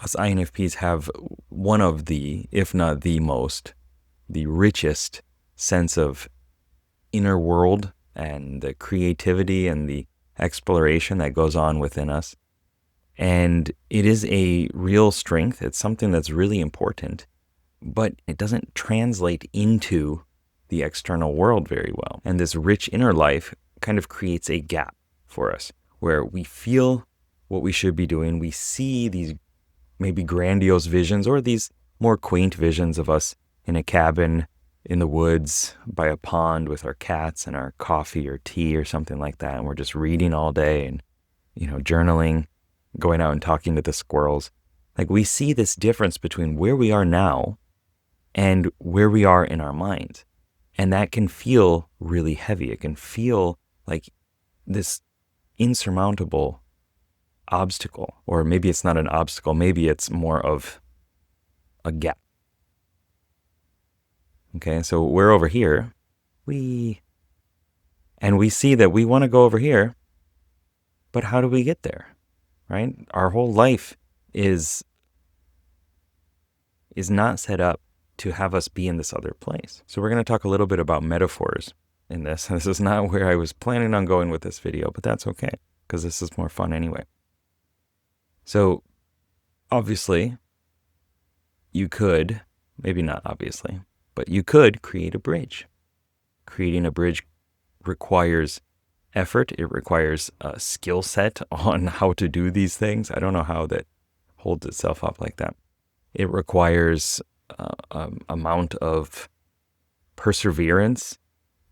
Us INFPs have one of the, if not the richest sense of inner world and the creativity and the exploration that goes on within us. And it is a real strength. It's something that's really important, but it doesn't translate into the external world very well. And this rich inner life kind of creates a gap for us where we feel what we should be doing. We see these maybe grandiose visions or these more quaint visions of us in a cabin in the woods by a pond with our cats and our coffee or tea or something like that. And we're just reading all day and, journaling, going out and talking to the squirrels. Like, we see this difference between where we are now and where we are in our minds. And that can feel really heavy. It can feel like this insurmountable obstacle, or maybe it's not an obstacle, maybe it's more of a gap. Okay, so we're over here, and we see that we want to go over here, but how do we get there, right? Our whole life is not set up to have us be in this other place. So we're going to talk a little bit about metaphors in this. This is not where I was planning on going with this video, but that's okay, because this is more fun anyway. So obviously, you could, maybe not obviously, but you could create a bridge. Creating a bridge requires effort. It requires a skill set on how to do these things. I don't know how that holds itself up like that. It requires an amount of perseverance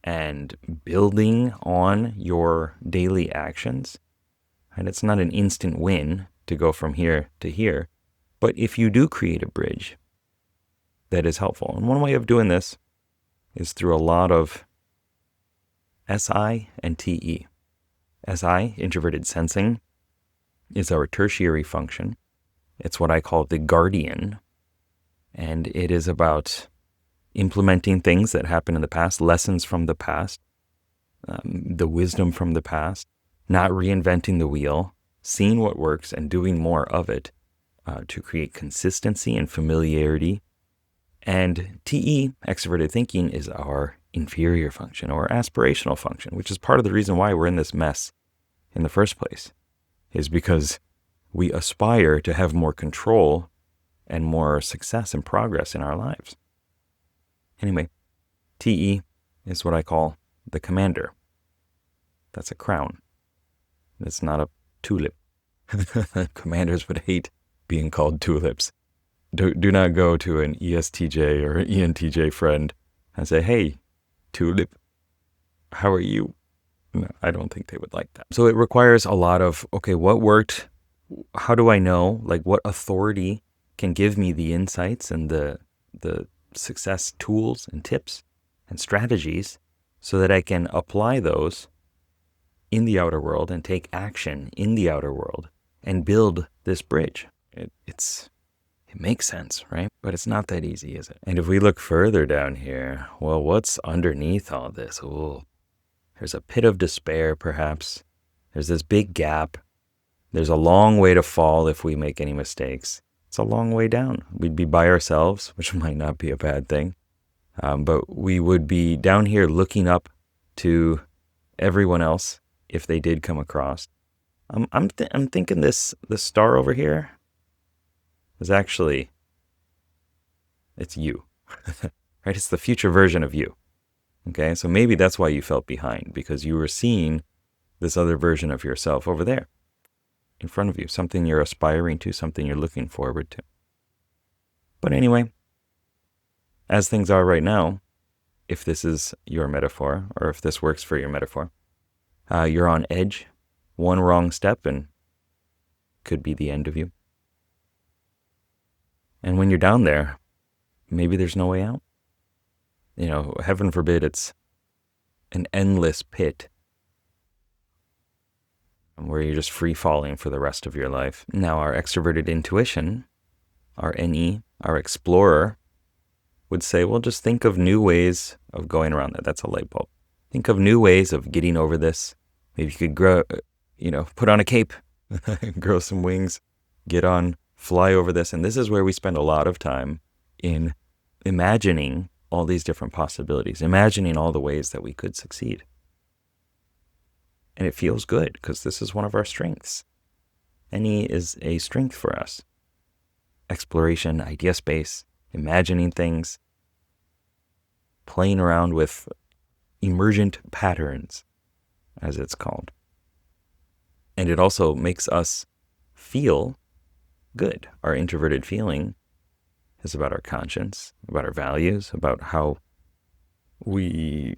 and building on your daily actions. And it's not an instant win to go from here to here. But if you do create a bridge, that is helpful. And one way of doing this is through a lot of SI and TE. SI, introverted sensing, is our tertiary function. It's what I call the guardian. And it is about implementing things that happened in the past, lessons from the past, the wisdom from the past, not reinventing the wheel, seeing what works and doing more of it to create consistency and familiarity. And TE, extroverted thinking, is our inferior function or aspirational function, which is part of the reason why we're in this mess in the first place, is because we aspire to have more control and more success and progress in our lives. Anyway, TE is what I call the commander. That's a crown. It's not a tulip. Commanders would hate being called tulips. Do not go to an ESTJ or ENTJ friend and say, "Hey, tulip, how are you?" No, I don't think they would like that. So it requires a lot of, okay, what worked? How do I know? Like, what authority can give me the insights and the success tools and tips and strategies so that I can apply those in the outer world and take action in the outer world and build this bridge. It makes sense, right? But it's not that easy, is it? And if we look further down here, well, what's underneath all this? Oh, there's a pit of despair, perhaps. There's this big gap. There's a long way to fall if we make any mistakes. It's a long way down. We'd be by ourselves, which might not be a bad thing. But we would be down here looking up to everyone else if they did come across. I'm thinking the star over here is actually, it's you, right? It's the future version of you. Okay, so maybe that's why you felt behind, because you were seeing this other version of yourself over there in front of you, something you're aspiring to, something you're looking forward to. But anyway, as things are right now, if this is your metaphor, or if this works for your metaphor, you're on edge. One wrong step and could be the end of you. And when you're down there, maybe there's no way out. Heaven forbid it's an endless pit where you're just free falling for the rest of your life. Now, our extroverted intuition, our NE, our explorer, would say, well, just think of new ways of going around that. That's a light bulb. Think of new ways of getting over this. Maybe you could grow, put on a cape, grow some wings, get on fly over this. And this is where we spend a lot of time in imagining all these different possibilities, imagining all the ways that we could succeed. And it feels good because this is one of our strengths. NE is a strength for us. Exploration, idea space, imagining things, playing around with emergent patterns, as it's called. And it also makes us feel good. Our introverted feeling is about our conscience, about our values, about how we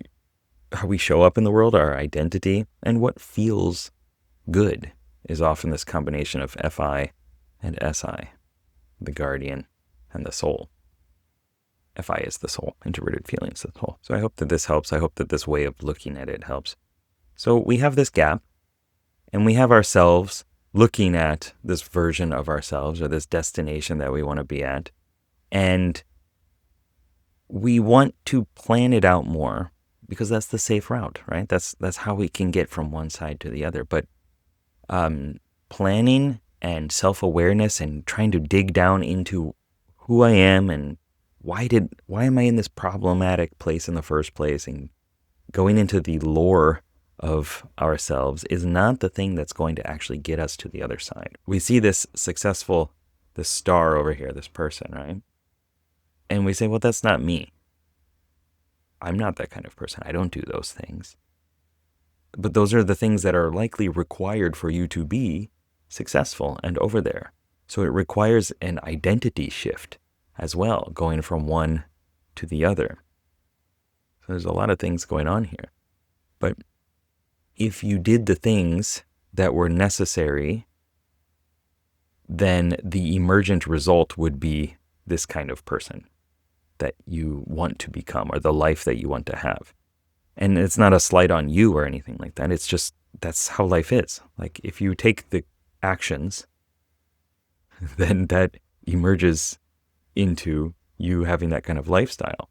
show up in the world, our identity, and what feels good is often this combination of FI and SI, the guardian and the soul. FI is the soul, introverted feelings the soul. So I hope that this helps. I hope that this way of looking at it helps. So we have this gap, and we have ourselves looking at this version of ourselves or this destination that we want to be at. And we want to plan it out more because that's the safe route, right? That's how we can get from one side to the other. But planning and self-awareness and trying to dig down into who I am and why am I in this problematic place in the first place, and going into the lore of ourselves is not the thing that's going to actually get us to the other side. We see this star over here, this person, right? And we say, well, that's not me. I'm not that kind of person. I don't do those things. But those are the things that are likely required for you to be successful and over there. So it requires an identity shift as well, going from one to the other. So there's a lot of things going on here. But if you did the things that were necessary, then the emergent result would be this kind of person that you want to become, or the life that you want to have. And it's not a slight on you or anything like that. It's just, that's how life is. Like, if you take the actions, then that emerges into you having that kind of lifestyle,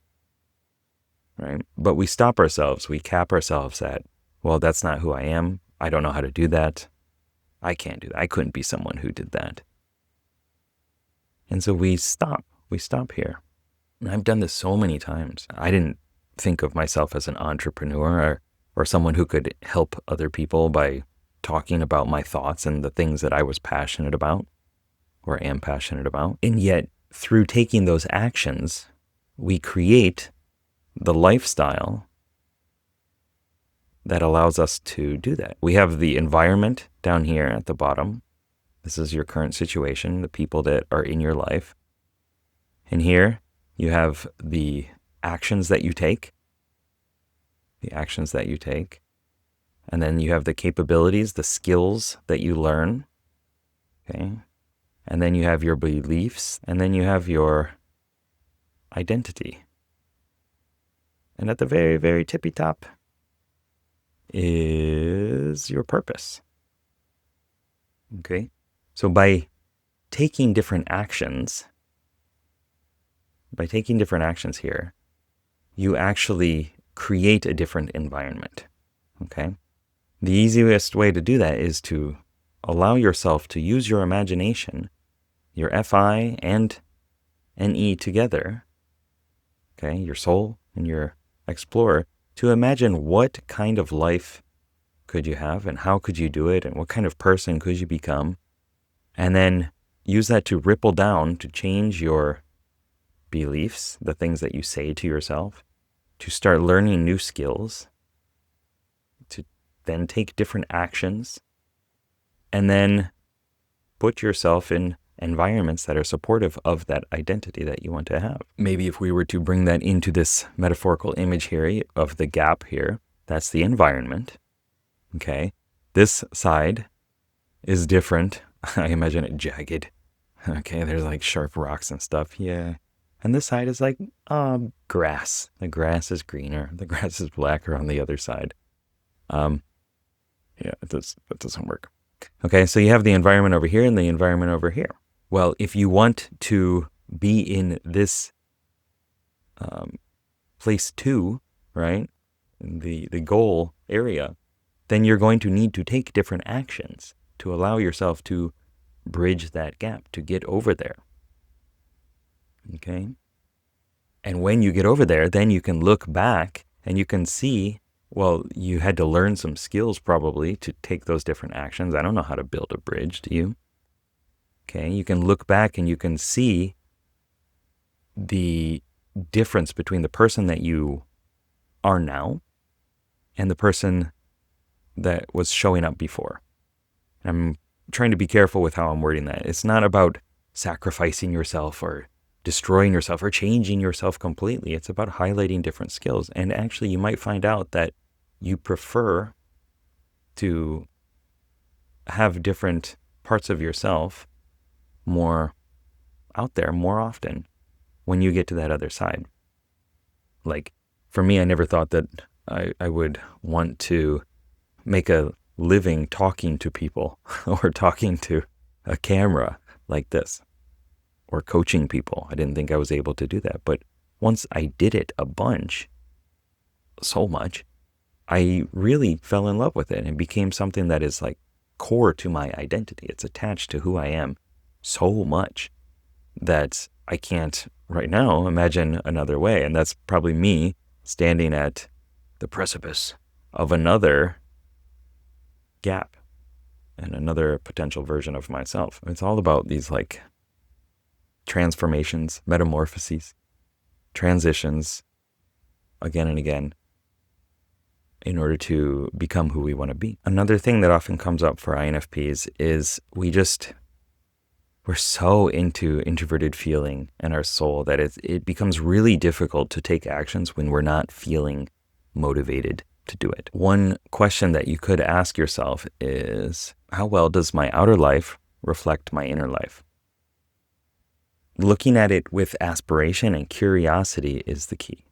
right? But we stop ourselves. We cap ourselves at, well, that's not who I am. I don't know how to do that. I can't do that. I couldn't be someone who did that. And so we stop. We stop here. And I've done this so many times. I didn't think of myself as an entrepreneur or someone who could help other people by talking about my thoughts and the things that I was passionate about or am passionate about. And yet, through taking those actions, we create the lifestyle that allows us to do that. We have the environment down here at the bottom. This is your current situation, the people that are in your life. And here you have the actions that you take. And then you have the capabilities, the skills that you learn. Okay. And then you have your beliefs, and then you have your identity. And at the very, very tippy top is your purpose. Okay? So by taking different actions here, you actually create a different environment. Okay? The easiest way to do that is to allow yourself to use your imagination, your FI and NE together, okay, your soul and your explorer, to imagine what kind of life could you have and how could you do it and what kind of person could you become, and then use that to ripple down to change your beliefs, the things that you say to yourself, to start learning new skills, to then take different actions, and then put yourself in environments that are supportive of that identity that you want to have. Maybe if we were to bring that into this metaphorical image here of the gap here, that's the environment. Okay. This side is different. I imagine it jagged. Okay. There's like sharp rocks and stuff. Yeah. And this side is like grass. The grass is greener. The grass is blacker on the other side. Yeah, that doesn't work. Okay, so you have the environment over here and the environment over here. Well, if you want to be in this place 2, right, the goal area, then you're going to need to take different actions to allow yourself to bridge that gap, to get over there. Okay? And when you get over there, then you can look back and you can see, well, you had to learn some skills probably to take those different actions. I don't know how to build a bridge, do you? Okay, you can look back and you can see the difference between the person that you are now and the person that was showing up before. I'm trying to be careful with how I'm wording that. It's not about sacrificing yourself or destroying yourself or changing yourself completely. It's about highlighting different skills. And actually, you might find out that you prefer to have different parts of yourself more out there more often when you get to that other side. Like, for me, I never thought that I would want to make a living talking to people or talking to a camera like this or coaching people. I didn't think I was able to do that. But once I did it a bunch, so much, I really fell in love with it and became something that is like core to my identity. It's attached to who I am so much that I can't right now imagine another way. And that's probably me standing at the precipice of another gap and another potential version of myself. It's all about these like transformations, metamorphoses, transitions again and again in order to become who we want to be. Another thing that often comes up for INFPs is we're so into introverted feeling in our soul that it becomes really difficult to take actions when we're not feeling motivated to do it. One question that you could ask yourself is, how well does my outer life reflect my inner life? Looking at it with aspiration and curiosity is the key.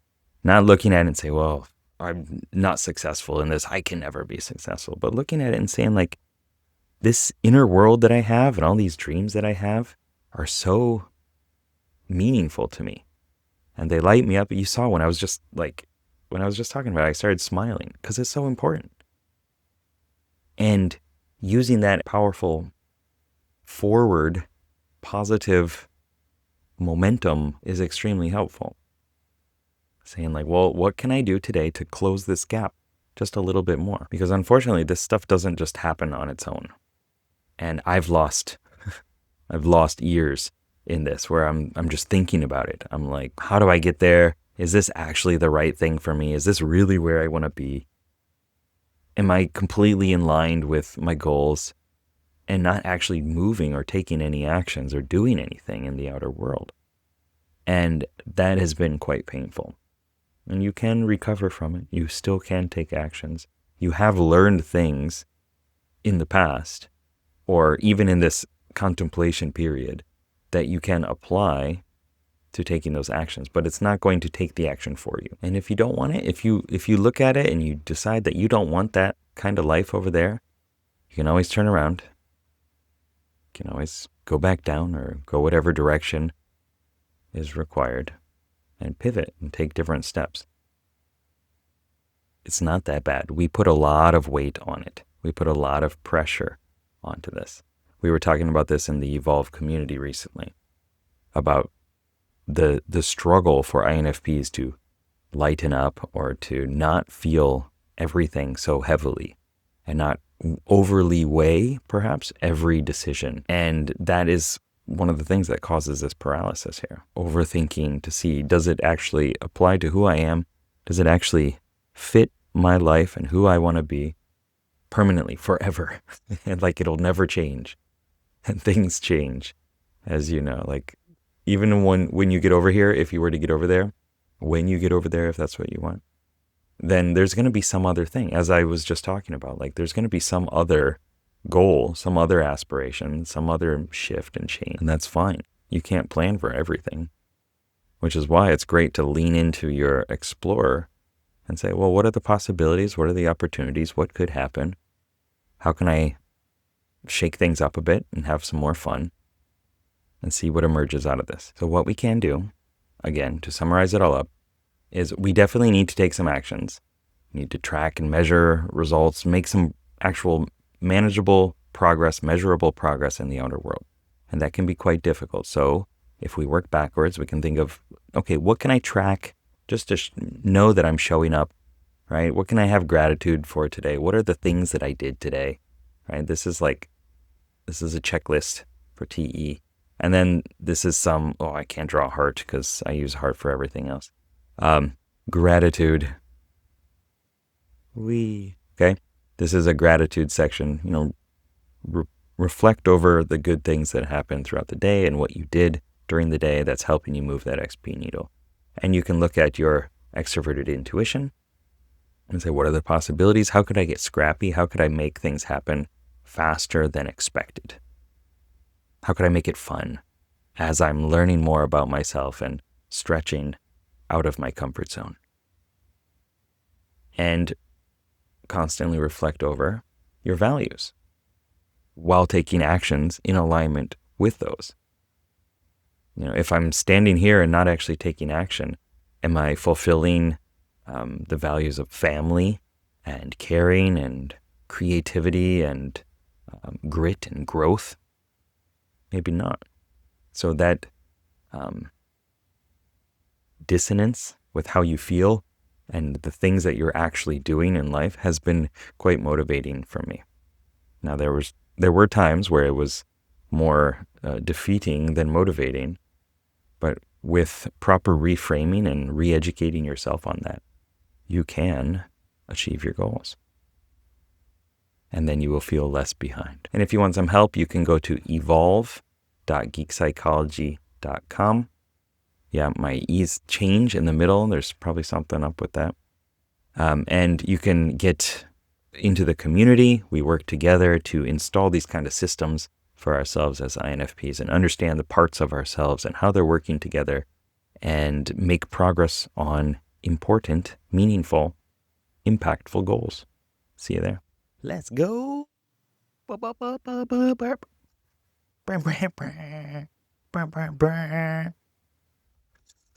Not looking at it and say, well, I'm not successful in this, I can never be successful. But looking at it and saying, like, this inner world that I have and all these dreams that I have are so meaningful to me. And they light me up. You saw when I was just talking about it, I started smiling because it's so important. And using that powerful, forward, positive momentum is extremely helpful. Saying like, well, what can I do today to close this gap just a little bit more? Because unfortunately, this stuff doesn't just happen on its own. And I've lost years in this where I'm just thinking about it. I'm like, how do I get there? Is this actually the right thing for me? Is this really where I want to be? Am I completely in line with my goals and not actually moving or taking any actions or doing anything in the outer world? And that has been quite painful. And you can recover from it. You still can take actions. You have learned things in the past, or even in this contemplation period, that you can apply to taking those actions, but it's not going to take the action for you. And if you don't want it, if you look at it and you decide that you don't want that kind of life over there, you can always turn around. You can always go back down or go whatever direction is required and pivot and take different steps. It's not that bad. We put a lot of weight on it. We put a lot of pressure onto this. We were talking about this in the Evolve community recently, about the struggle for INFPs to lighten up or to not feel everything so heavily and not overly weigh, perhaps, every decision. And that is one of the things that causes this paralysis here. Overthinking to see, does it actually apply to who I am? Does it actually fit my life and who I want to be permanently, forever? And like, it'll never change. And things change, as you know. Like, even when you get over here, if you were to get over there, when you get over there, if that's what you want, then there's going to be some other thing, as I was just talking about. Like, there's going to be some other goal, some other aspiration, some other shift and change. And that's fine. You can't plan for everything, which is why it's great to lean into your explorer and say, well, what are the possibilities? What are the opportunities? What could happen? How can I shake things up a bit and have some more fun and see what emerges out of this? So what we can do, again, to summarize it all up, is we definitely need to take some actions. We need to track and measure results, make some actual manageable progress, measurable progress in the outer world. And that can be quite difficult. So if we work backwards, we can think of, okay, what can I track just to know that I'm showing up, right? What can I have gratitude for today? What are the things that I did today, right? This is a checklist for TE. And then this is I can't draw a heart because I use heart for everything else. Gratitude. Okay. This is a gratitude section. Reflect over the good things that happened throughout the day and what you did during the day that's helping you move that XP needle. And you can look at your extroverted intuition and say, what are the possibilities? How could I get scrappy? How could I make things happen faster than expected? How could I make it fun as I'm learning more about myself and stretching out of my comfort zone? And constantly reflect over your values while taking actions in alignment with those. If I'm standing here and not actually taking action, am I fulfilling the values of family and caring and creativity and grit and growth? Maybe not. So that dissonance with how you feel and the things that you're actually doing in life has been quite motivating for me. Now, there were times where it was more defeating than motivating, but with proper reframing and re-educating yourself on that, you can achieve your goals. And then you will feel less behind. And if you want some help, you can go to evolve.geekpsychology.com. Yeah, my E's change in the middle. There's probably something up with that. And you can get into the community. We work together to install these kind of systems for ourselves as INFPs and understand the parts of ourselves and how they're working together and make progress on important, meaningful, impactful goals. See you there. Let's go.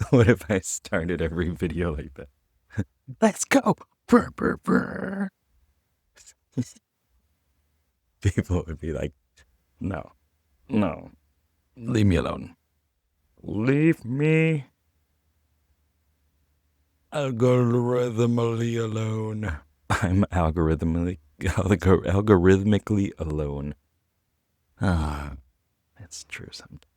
What if I started every video like that? Let's go. People would be like, no, leave me alone. Leave me algorithmically alone. I'm algorithmically alone. That's true sometimes.